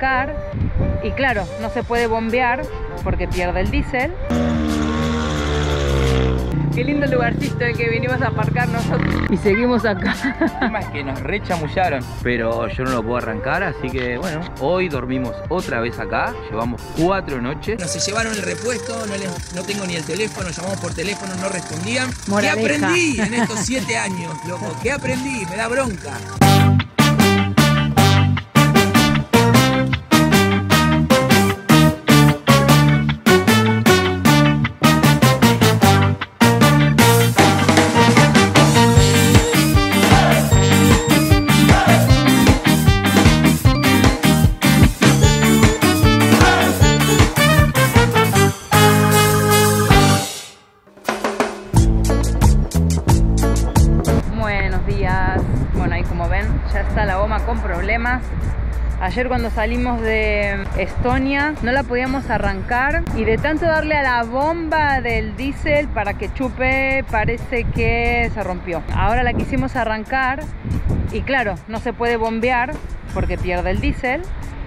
arrancar y claro, no se puede bombear porque pierde el diésel. Qué lindo lugarcito en que vinimos a aparcar nosotros y seguimos acá. El tema es que nos rechamullaron, pero yo no lo puedo arrancar, así que bueno, hoy dormimos otra vez acá, llevamos 4 noches. Nos se llevaron el repuesto, no tengo ni el teléfono, llamamos por teléfono, no respondían. Moraleja. ¿Qué aprendí en estos 7 años, loco? ¿Qué aprendí? Me da bronca. Ayer cuando salimos de Estonia no la podíamos arrancar y de tanto darle a la bomba del diésel para que chupe parece que se rompió. Ahora la quisimos arrancar y claro, no se puede bombear porque pierde el diésel.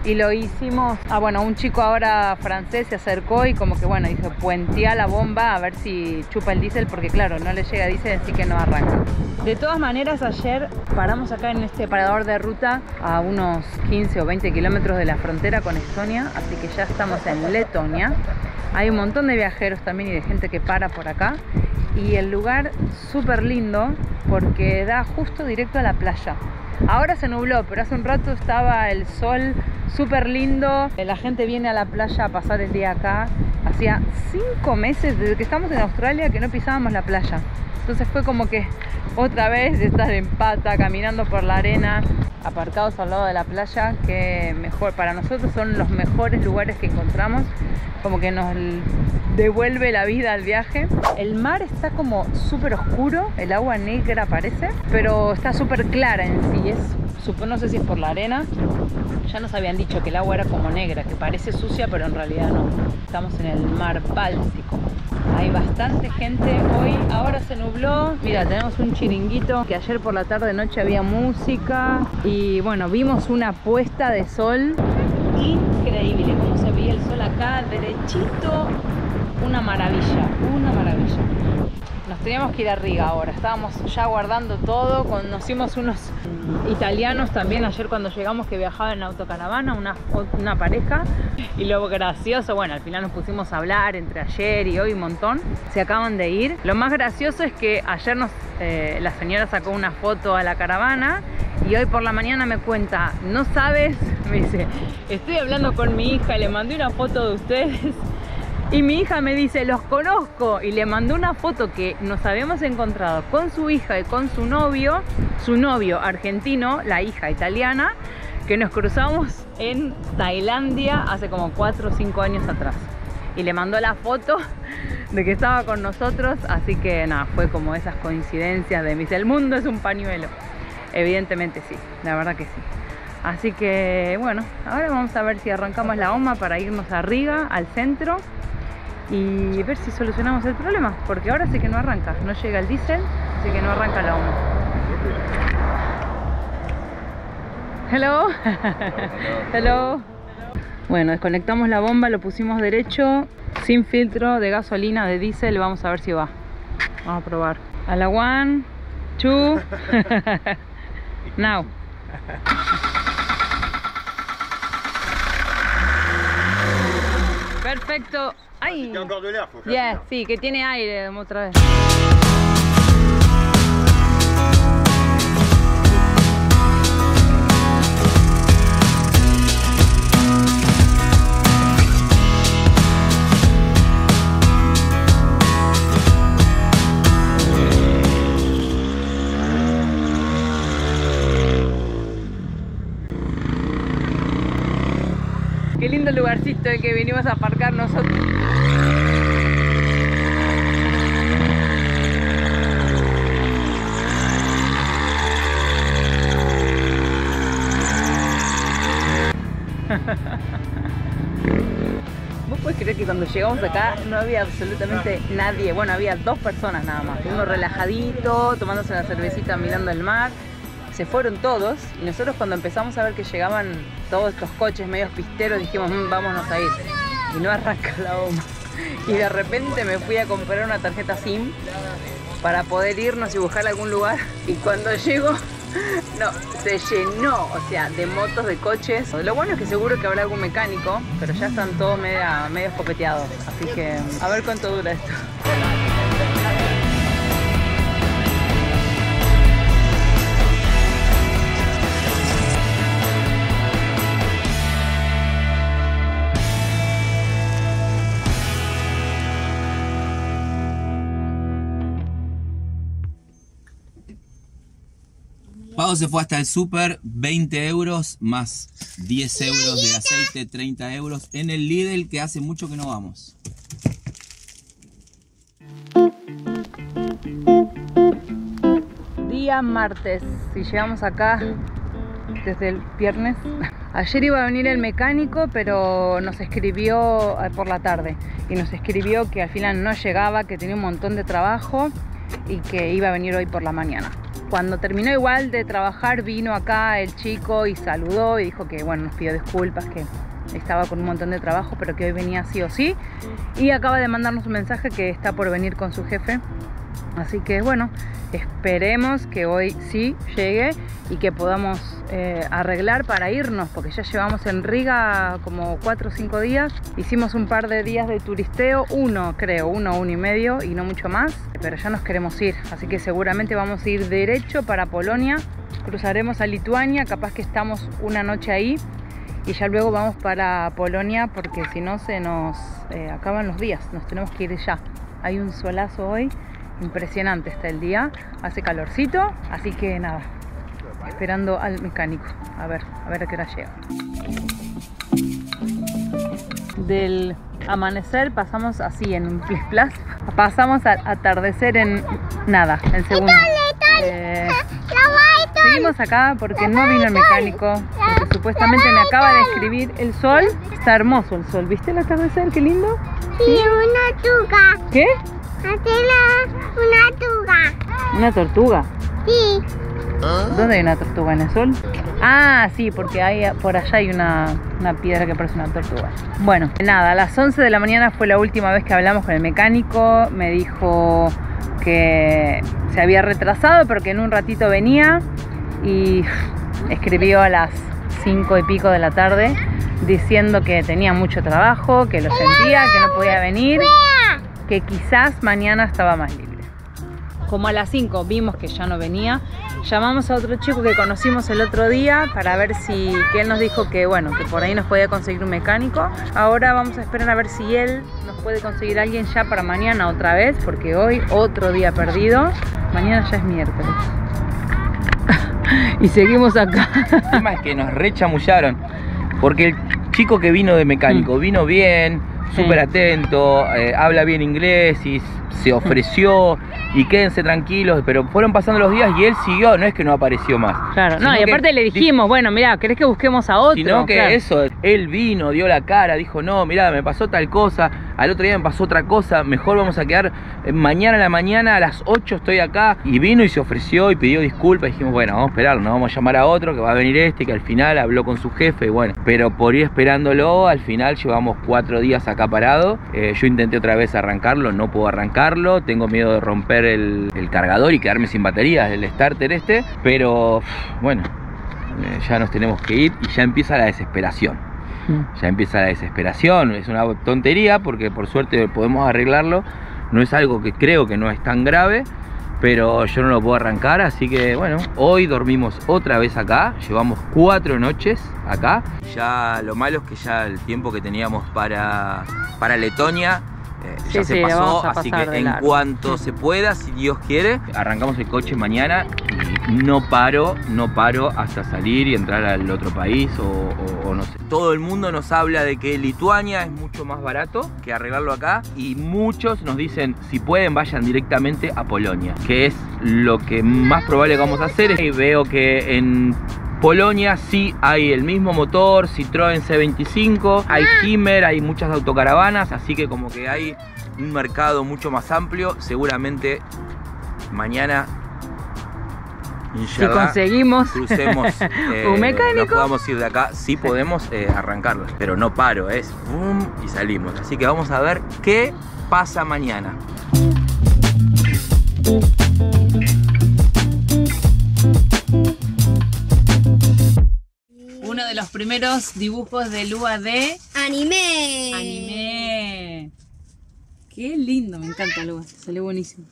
Y lo hicimos, bueno, un chico ahora francés se acercó y como que bueno, dijo puentea la bomba a ver si chupa el diésel porque claro, no le llega diésel, así que no arranca. De todas maneras, ayer paramos acá en este parador de ruta a unos 15 o 20 kilómetros de la frontera con Estonia, así que ya estamos en Letonia. Hay un montón de viajeros también y de gente que para por acá. Y el lugar súper lindo porque da justo directo a la playa. Ahora se nubló, pero hace un rato estaba el sol súper lindo. La gente viene a la playa a pasar el día acá. Hacía 5 meses desde que estamos en Australia que no pisábamos la playa. Entonces fue como que otra vez de estar en pata, caminando por la arena, aparcados al lado de la playa, que mejor para nosotros son los mejores lugares que encontramos. Como que nos devuelve la vida al viaje. El mar está como súper oscuro, el agua negra parece, pero está súper clara en sí. No sé si es por la arena. Ya nos habían dicho que el agua era como negra, que parece sucia, pero en realidad no. Estamos en el mar Báltico. Hay bastante gente hoy. Ahora se nubló. Mira, tenemos un chiringuito que ayer por la tarde noche había música. Y bueno, vimos una puesta de sol increíble. Cómo se veía el sol acá, derechito. Una maravilla, una maravilla. Nos teníamos que ir a Riga ahora. Estábamos ya guardando todo. Conocimos unos italianos también ayer cuando llegamos que viajaban en autocaravana, una pareja. Y lo gracioso, bueno, al final nos pusimos a hablar entre ayer y hoy un montón. Se acaban de ir. Lo más gracioso es que ayer la señora sacó una foto a la caravana y hoy por la mañana me cuenta, no sabes, me dice, estoy hablando con mi hija, le mandé una foto de ustedes. Y mi hija me dice, los conozco, y le mandó una foto que nos habíamos encontrado con su hija y con su novio argentino, la hija italiana, que nos cruzamos en Tailandia hace como 4 o 5 años atrás. Y le mandó la foto de que estaba con nosotros, así que nada, fue como esas coincidencias de mis, el mundo es un pañuelo. Evidentemente sí, la verdad que sí. Así que bueno, ahora vamos a ver si arrancamos la OMA para irnos a Riga, al centro, y ver si solucionamos el problema, porque ahora sí que no arranca, no llega el diésel, así que no arranca la OMA. Hello. Hello. Bueno, desconectamos la bomba, lo pusimos derecho, sin filtro de gasolina, de diésel, vamos a ver si va. Vamos a probar. A la 1, 2, now. Perfecto. Ay. Yeah, sí, que tiene aire otra vez. Qué lindo lugarcito en que vinimos a aparcar nosotros. ¿Vos podés creer que cuando llegamos acá no había absolutamente nadie? Bueno, había 2 personas nada más. Uno relajadito, tomándose una cervecita mirando el mar. se fueron todos y nosotros cuando empezamos a ver que llegaban todos estos coches medios pisteros dijimos, vámonos a ir. Y no arranca la bomba. Y de repente me fui a comprar una tarjeta SIM para poder irnos y buscar algún lugar. Y cuando llego, no, se llenó, o sea, de motos, de coches. Lo bueno es que seguro que habrá algún mecánico, pero ya están todos medio escopeteados. Así que a ver cuánto dura esto. Pau se fue hasta el súper, 20 euros más 10 euros de aceite, 30 euros en el Lidl, que hace mucho que no vamos. Día martes, si llegamos acá desde el viernes. Ayer iba a venir el mecánico, pero nos escribió por la tarde y nos escribió que al final no llegaba, que tenía un montón de trabajo y que iba a venir hoy por la mañana. Cuando terminó igual de trabajar, vino acá el chico y saludó y dijo que bueno, nos pidió disculpas, que estaba con un montón de trabajo, pero que hoy venía sí o sí. Y acaba de mandarnos un mensaje que está por venir con su jefe. Así que bueno, esperemos que hoy sí llegue y que podamos arreglar para irnos, porque ya llevamos en Riga como 4 o 5 días. Hicimos un par de días de turisteo, uno y medio y no mucho más, pero ya nos queremos ir, así que seguramente vamos a ir derecho para Polonia, cruzaremos a Lituania, capaz que estamos una noche ahí y ya luego vamos para Polonia, porque si no se nos acaban los días, nos tenemos que ir ya. Hay un solazo hoy impresionante, está el día, hace calorcito, así que nada, esperando al mecánico, a ver a qué hora llega. Del amanecer pasamos así en un plis-plas, pasamos al atardecer en nada, en segundo. Seguimos acá porque no vino el mecánico, porque supuestamente me acaba de escribir el sol. Está hermoso el sol, ¿viste el atardecer? Qué lindo. Sí, una tortuga. ¿Qué? Una tortuga. ¿Una tortuga? Sí. ¿Dónde hay una tortuga? ¿En el sol? Ah, sí, porque hay, por allá hay una piedra que parece una tortuga. Bueno, nada, a las 11 de la mañana fue la última vez que hablamos con el mecánico. Me dijo que se había retrasado, pero que en un ratito venía. Y escribió a las 5 y pico de la tarde diciendo que tenía mucho trabajo, que lo sentía, que no podía venir, que quizás mañana estaba más libre. Como a las 5 vimos que ya no venía, llamamos a otro chico que conocimos el otro día para ver si, que él nos dijo que bueno, que por ahí nos podía conseguir un mecánico. Ahora vamos a esperar a ver si él nos puede conseguir a alguien ya para mañana otra vez, porque hoy otro día perdido. Mañana ya es miércoles. Y seguimos acá. El tema es que nos rechamullaron, porque el chico que vino de mecánico vino bien, súper atento, habla bien inglés y se ofreció y quédense tranquilos, pero fueron pasando los días y él siguió, no es que no apareció más. Claro, no, y aparte le dijimos, bueno, mirá, ¿querés que busquemos a otro? Sino que claro, eso, él vino, dio la cara, dijo, no, mirá, me pasó tal cosa, al otro día me pasó otra cosa, mejor vamos a quedar mañana a la mañana, a las 8 estoy acá, y vino y se ofreció y pidió disculpas, y dijimos, bueno, vamos a esperar, no vamos a llamar a otro, que va a venir este, que al final habló con su jefe, y bueno, pero por ir esperándolo, al final llevamos 4 días acá parado. Yo intenté otra vez arrancarlo, no puedo arrancarlo, tengo miedo de romper el cargador y quedarme sin baterías, el starter este, pero bueno, ya nos tenemos que ir y ya empieza la desesperación. Ya empieza la desesperación, es una tontería porque por suerte podemos arreglarlo, no es algo que creo que no es tan grave, pero yo no lo puedo arrancar, así que bueno, hoy dormimos otra vez acá, llevamos 4 noches acá. Ya lo malo es que ya el tiempo que teníamos para Letonia ya se pasó, así que en cuanto se pueda, si Dios quiere, arrancamos el coche mañana y no paro hasta salir y entrar al otro país o no sé. Todo el mundo nos habla de que Lituania es mucho más barato que arreglarlo acá y muchos nos dicen, si pueden vayan directamente a Polonia, que es lo que más probable que vamos a hacer. Y veo que en Polonia sí hay el mismo motor, Citroën C25, hay Hummer, hay muchas autocaravanas, así que como que hay un mercado mucho más amplio. Seguramente mañana Si conseguimos crucemos, un mecánico, no podamos ir de acá, sí podemos arrancarlo, pero no paro, es boom y salimos. Así que vamos a ver qué pasa mañana. Uno de los primeros dibujos de Lua de Anime. Qué lindo, me encanta Lua, salió buenísimo.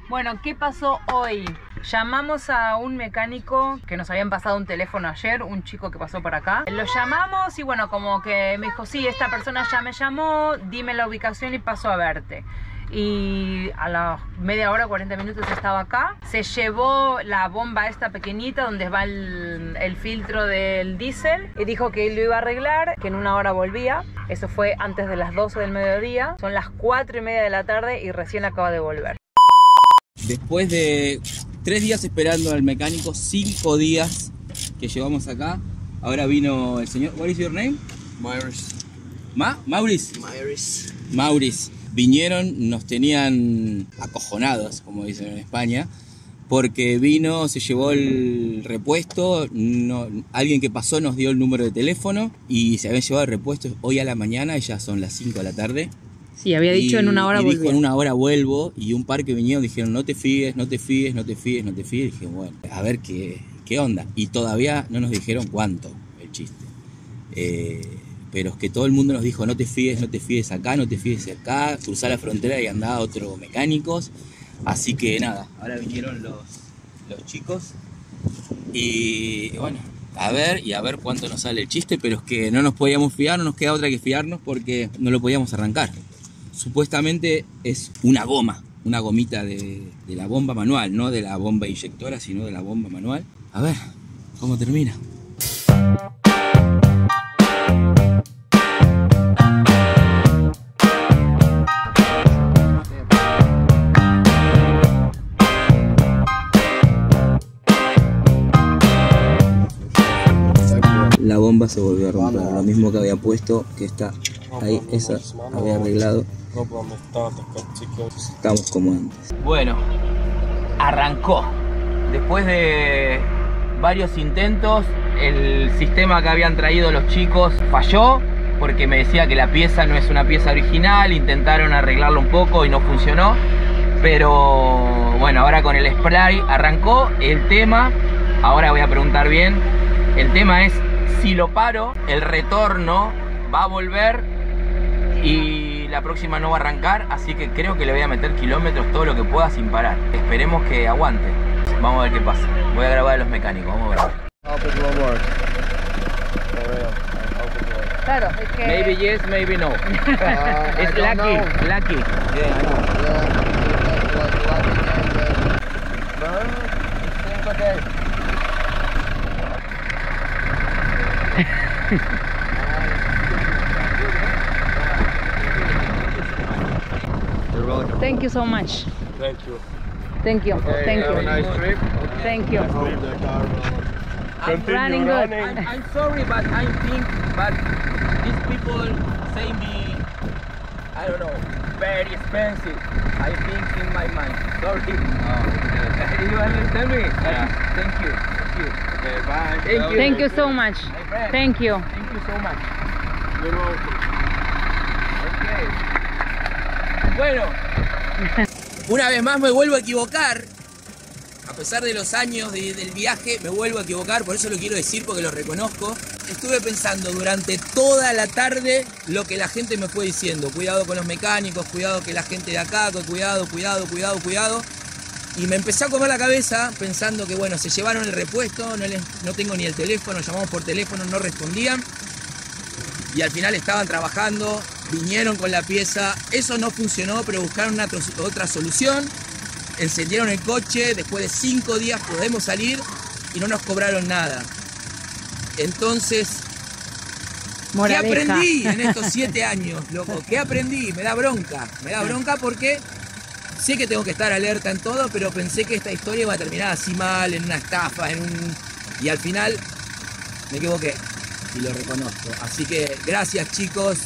Bueno, ¿qué pasó hoy? Llamamos a un mecánico que nos habían pasado un teléfono ayer, un chico que pasó por acá. Lo llamamos y bueno, como que me dijo, sí, esta persona ya me llamó, dime la ubicación y paso a verte. Y a la media hora, 40 minutos estaba acá. Se llevó la bomba esta pequeñita donde va el filtro del diésel y dijo que él lo iba a arreglar, que en una hora volvía. Eso fue antes de las 12 del mediodía. Son las 4:30 de la tarde y recién acaba de volver. Después de 3 días esperando al mecánico, 5 días que llevamos acá, ahora vino el señor. What is your name? Maurice. Maurice. Vinieron, nos tenían acojonados, como dicen en España, porque vino, se llevó el repuesto, alguien que pasó nos dio el número de teléfono y se habían llevado el repuesto hoy a la mañana, ya son las 5 de la tarde. Sí, había dicho en una hora y volvía. dijo en una hora vuelvo, y un par que vinieron dijeron no te fíes, no te fíes, no te fíes, no te fíes. Y dije, bueno, a ver qué onda. Y todavía no nos dijeron cuánto el chiste. Pero es que todo el mundo nos dijo no te fíes acá, no te fíes acá, cruzar la frontera y andaba otros mecánicos. Así que nada, ahora vinieron los chicos y bueno, a ver cuánto nos sale el chiste, pero es que no nos podíamos fiar, no nos queda otra que fiarnos porque no lo podíamos arrancar. Supuestamente es una gomita de la bomba manual, no de la bomba inyectora, sino de la bomba manual. A ver cómo termina. La bomba se volvió a romper, lo mismo que había puesto, que está ahí, esa había arreglado. Estamos como antes. Bueno, arrancó. Después de varios intentos, el sistema que habían traído los chicos falló, porque me decía que la pieza no es una pieza original, intentaron arreglarlo un poco y no funcionó. Pero bueno, ahora con el spray arrancó. El tema, ahora voy a preguntar bien, el tema es si lo paro, el retorno va a volver y la próxima no va a arrancar, así que creo que le voy a meter kilómetros todo lo que pueda sin parar. Esperemos que aguante. Vamos a ver qué pasa. Voy a grabar a los mecánicos, vamos a ver. Claro, es que... Maybe yes, maybe no. It's lucky. Thank you so much. Thank you. Thank you. Okay, Thank have you. a nice trip. Thank you. Let's leave the car. Continue running good. running. I'm sorry, but I think, but these people say me, I don't know, very expensive. I think in my mind. Sorry. You understand me? Yeah. Thank you. Okay, bye. Thank you. Thank you so much. My friend. Thank you. Thank you so much. You're welcome. Okay. Bueno, una vez más me vuelvo a equivocar. A pesar de los años del viaje, me vuelvo a equivocar, por eso lo quiero decir, porque lo reconozco. Estuve pensando durante toda la tarde lo que la gente me fue diciendo. Cuidado con los mecánicos, cuidado que la gente de acá, cuidado. Y me empezó a comer la cabeza pensando que bueno, se llevaron el repuesto, no tengo ni el teléfono, llamamos por teléfono, no respondían. Y al final estaban trabajando, vinieron con la pieza, eso no funcionó, pero buscaron otra solución. Encendieron el coche, después de 5 días podemos salir y no nos cobraron nada. Entonces, Moraleja. ¿qué aprendí en estos 7 años, loco? ¿Qué aprendí? Me da bronca porque sé que tengo que estar alerta en todo, pero pensé que esta historia iba a terminar así mal, en una estafa, y al final me equivoqué y lo reconozco. Así que gracias, chicos,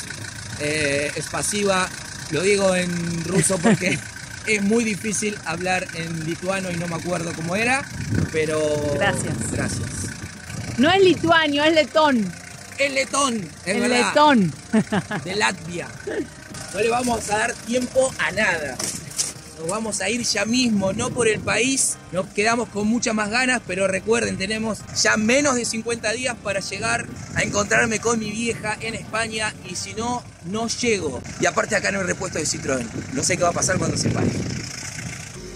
es pasiva. Lo digo en ruso porque es muy difícil hablar en lituano y no me acuerdo cómo era, pero... Gracias. Gracias. No es lituano, es letón. Es letón, es El verdad. letón. De Latvia. No le vamos a dar tiempo a nada. Nos vamos a ir ya mismo, no por el país. Nos quedamos con muchas más ganas, pero recuerden, tenemos ya menos de 50 días para llegar a encontrarme con mi vieja en España. Y si no, no llego. Y aparte acá no hay repuesto de Citroën. No sé qué va a pasar cuando se pare.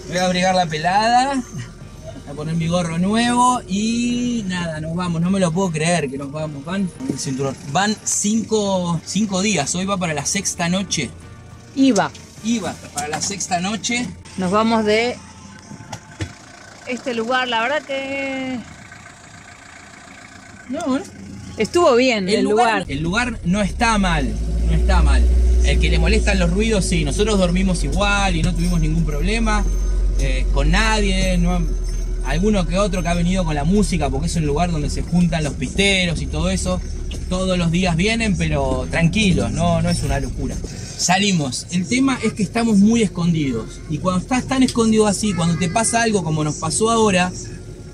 Voy a abrigar la pelada. Voy a poner mi gorro nuevo y nada, nos vamos. No me lo puedo creer que nos vamos. Van el cinturón. Van 5 días. Hoy va para la 6ª noche. Iba. Iba para la 6ª noche. Nos vamos de este lugar, la verdad que No, estuvo bien el lugar. El lugar no está mal. No está mal. El que le molestan los ruidos, sí. Nosotros dormimos igual y no tuvimos ningún problema con nadie. No, alguno que otro que ha venido con la música, porque es un lugar donde se juntan los pisteros y todo eso. Todos los días vienen, pero tranquilos, no es una locura. Salimos. El tema es que estamos muy escondidos. Y cuando estás tan escondido así, cuando te pasa algo como nos pasó ahora,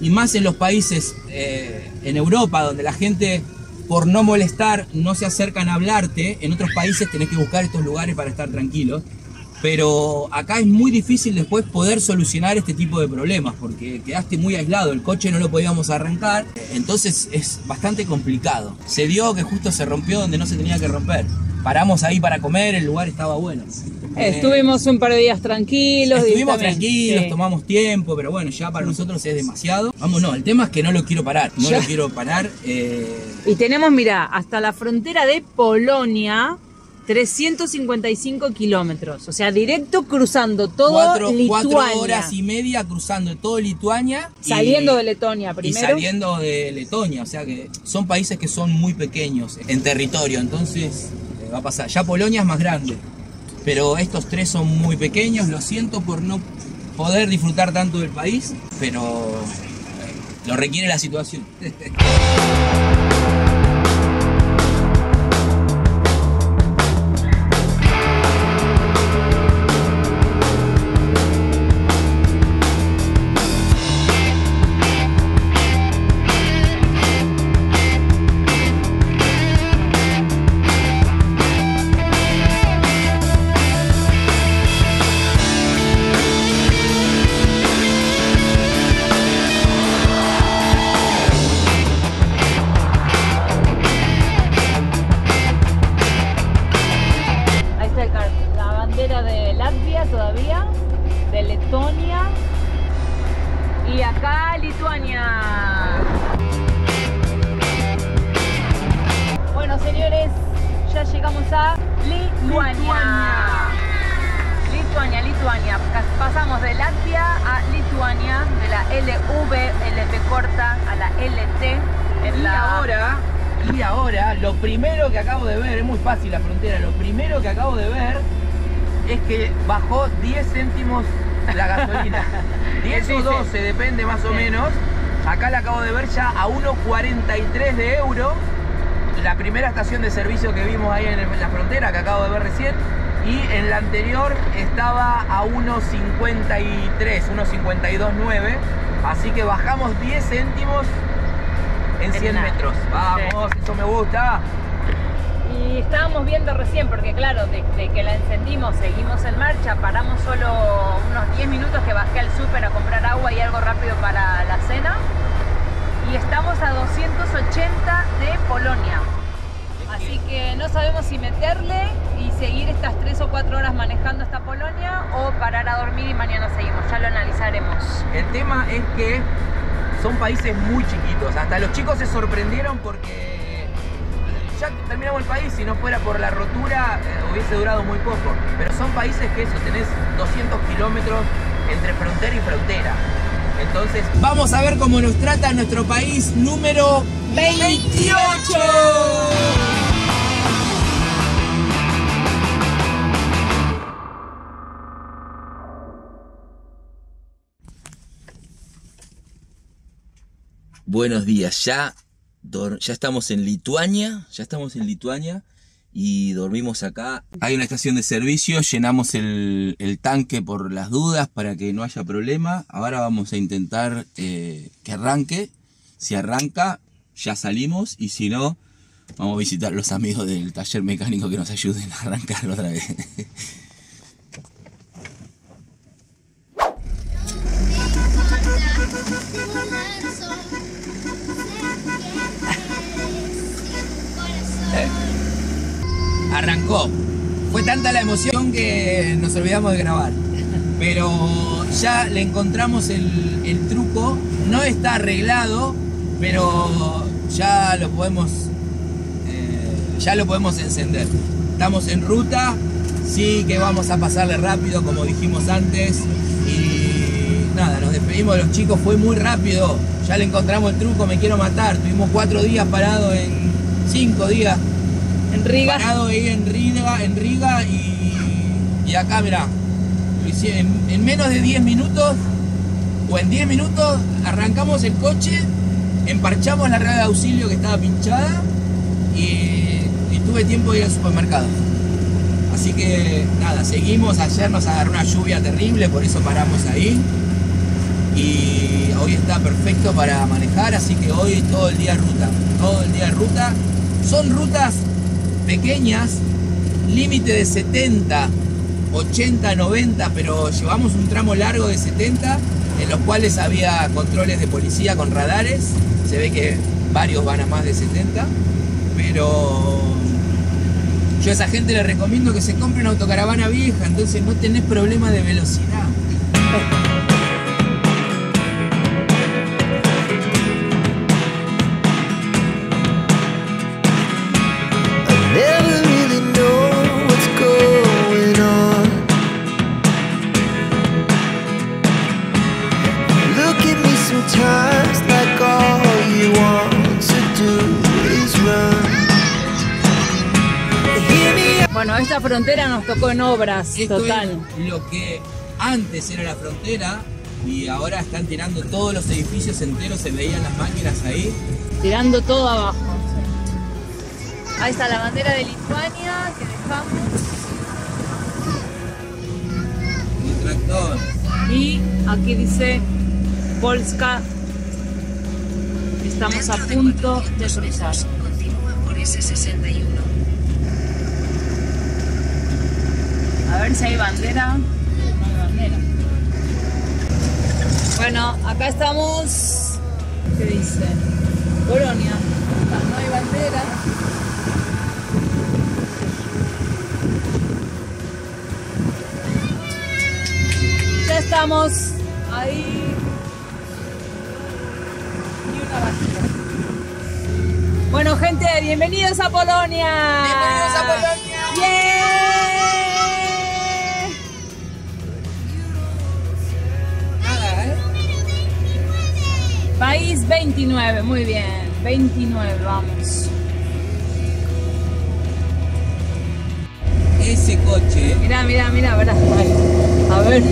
y más en los países en Europa, donde la gente, por no molestar, no se acercan a hablarte, en otros países tenés que buscar estos lugares para estar tranquilos. Pero acá es muy difícil después poder solucionar este tipo de problemas, porque quedaste muy aislado, el coche no lo podíamos arrancar, entonces es bastante complicado. Se dio que justo se rompió donde no se tenía que romper. Paramos ahí para comer, el lugar estaba bueno. Estuvimos un par de días tranquilos. Estuvimos tranquilos, sí. Tomamos tiempo, pero bueno, ya para nosotros es demasiado. Vamos, no, el tema es que no lo quiero parar, no lo quiero parar. Y tenemos, mira, hasta la frontera de Polonia, 355 kilómetros. O sea, directo cruzando todo Lituania. 4 horas y media cruzando todo Lituania. Saliendo de Letonia primero. Y saliendo de Letonia, o sea que son países que son muy pequeños en territorio, entonces va a pasar. Ya Polonia es más grande, pero estos 3 son muy pequeños. Lo siento por no poder disfrutar tanto del país, pero lo requiere la situación. Todavía de Letonia y acá Lituania. Bueno, señores, ya llegamos a Lituania. Lituania. Pasamos de Latvia a Lituania, de la LP corta a la LT. Y ahora, lo primero que acabo de ver, es muy fácil la frontera, lo primero que acabo de ver es que bajó 10 céntimos la gasolina. 10 o 12, depende más o menos. Acá la acabo de ver ya a 1,43 de euro. La primera estación de servicio que vimos ahí en la frontera, que acabo de ver recién. Y en la anterior estaba a 1,53, 1,52,9. Así que bajamos 10 céntimos en 100 metros. Vamos, eso me gusta. Y estábamos viendo recién, porque claro, de que la encendimos, seguimos en marcha, paramos solo unos 10 minutos que bajé al súper a comprar agua y algo rápido para la cena. Y estamos a 280 de Polonia. Así que no sabemos si meterle y seguir estas 3 o 4 horas manejando hasta Polonia o parar a dormir y mañana seguimos, ya lo analizaremos. El tema es que son países muy chiquitos, hasta los chicos se sorprendieron porque ya terminamos el país, si no fuera por la rotura hubiese durado muy poco, pero son países que eso, tenés 200 kilómetros entre frontera y frontera. Entonces vamos a ver cómo nos trata nuestro país número 28. Buenos días, ya estamos en Lituania, y dormimos acá. Hay una estación de servicio, llenamos el tanque por las dudas para que no haya problema. Ahora vamos a intentar que arranque. Si arranca, ya salimos, y si no, vamos a visitar a los amigos del taller mecánico que nos ayuden a arrancarlo otra vez. Arrancó. Fue tanta la emoción que nos olvidamos de grabar. Pero ya le encontramos el truco. No está arreglado, pero ya lo podemos encender. Estamos en ruta. Sí que vamos a pasarle rápido, como dijimos antes. Y nada, nos despedimos de los chicos. Fue muy rápido. Ya le encontramos el truco. Me quiero matar. Tuvimos 4 días parados en 5 días. En Riga. Parado ahí en Riga y acá, mirá, en menos de 10 minutos, o en 10 minutos, arrancamos el coche, emparchamos la rueda de auxilio que estaba pinchada y tuve tiempo de ir al supermercado. Así que nada, seguimos. Ayer nos agarró una lluvia terrible, por eso paramos ahí. Y hoy está perfecto para manejar, así que hoy todo el día ruta. Todo el día ruta. Son rutas pequeñas, límite de 70, 80, 90, pero llevamos un tramo largo de 70, en los cuales había controles de policía con radares. Se ve que varios van a más de 70, pero yo a esa gente le recomiendo que se compre una autocaravana vieja, entonces no tenés problema de velocidad. Bueno, esta frontera nos tocó en obras, Esto total. Es lo que antes era la frontera y ahora están tirando todos los edificios enteros, se veían las máquinas ahí. Tirando todo abajo. Ahí está la bandera de Lituania que dejamos. El tractor. Y aquí dice Polska. Estamos a punto de cruzar. Continúa por S61. A ver si hay bandera. No hay bandera. Bueno, acá estamos. ¿Qué dice? Polonia. No hay bandera. Ya estamos ahí. Y una bandera. Bueno, gente, bienvenidos a Polonia. ¡Bienvenidos a Polonia! ¡Yeah! País 29, muy bien, 29, vamos. Ese coche. Mirá, verá. A ver.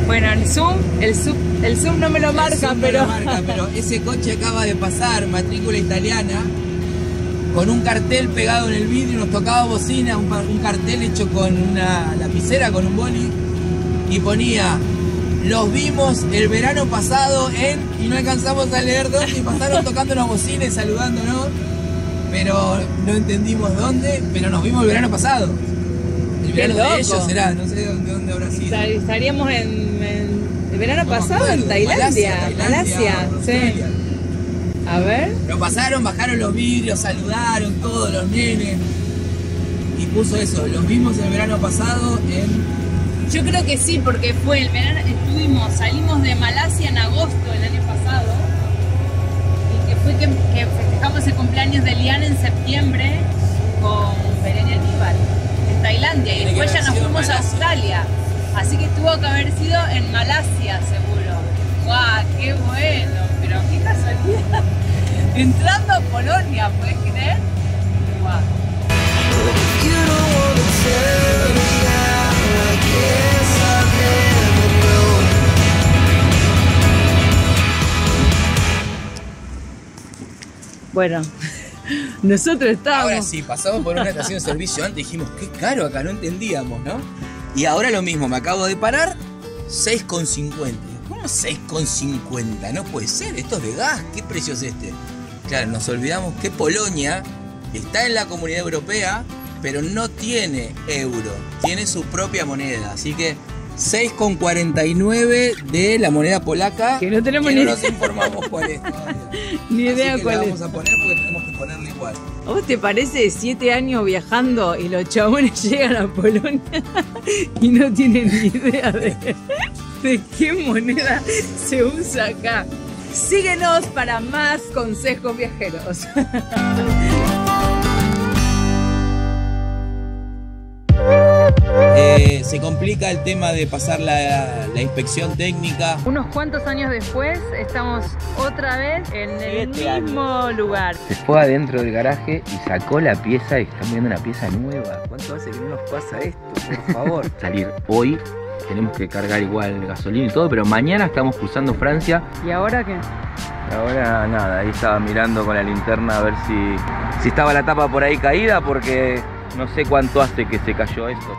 Bueno, el zoom no me lo marca, pero ese coche acaba de pasar, matrícula italiana, con un cartel pegado en el vidrio. Nos tocaba bocina, un cartel hecho con una lapicera, con un boli, y ponía: los vimos el verano pasado y no alcanzamos a leer dónde, y pasaron tocando las bocinas y saludándonos, pero no entendimos dónde, pero nos vimos el verano pasado. El verano de ellos será, no sé de dónde habrá sido. Estaríamos el verano pasado en Tailandia, Malasia, sí. A ver. Lo pasaron, bajaron los vidrios, saludaron todos los nenes y puso eso: los vimos el verano pasado en... Yo creo que sí, porque fue el verano, salimos de Malasia en agosto del año pasado, y que fue que festejamos el cumpleaños de Liana en septiembre con Belén y Aníbal en Tailandia, y después ya nos fuimos a Australia, así que tuvo que haber sido en Malasia seguro. ¡Guau! ¡Qué bueno! Pero qué casualidad. Entrando a Polonia, ¿puedes creer? ¡Guau! Bueno, Nosotros estábamos... Ahora sí, pasamos por una estación de servicio antes y dijimos, qué caro acá, no entendíamos, ¿no? Y ahora lo mismo, me acabo de parar, 6,50. ¿Cómo 6,50? No puede ser, esto es de gas, ¿qué precio es este? Claro, nos olvidamos que Polonia está en la Comunidad Europea, pero no tiene euro, tiene su propia moneda, así que 6,49 de la moneda polaca, que no tenemos no ni nos informamos cuál es todavía. ni idea Así que cuál la es. vamos a poner porque tenemos que ponerla igual. ¿A vos te parece 7 años viajando y los chabones llegan a Polonia y no tienen ni idea de qué moneda se usa acá? Síguenos para más consejos viajeros. Se complica el tema de pasar la inspección técnica. Unos cuantos años después estamos otra vez en el 7 mismo lugar. Se fue adentro del garaje y sacó la pieza y estamos viendo una pieza nueva. ¿Cuánto hace que no nos pasa esto? Por favor. Salir hoy, tenemos que cargar igual gasolina y todo, pero mañana estamos cruzando Francia. ¿Y ahora qué? Ahora nada, ahí estaba mirando con la linterna a ver si estaba la tapa por ahí caída, porque no sé cuánto hace que se cayó esto.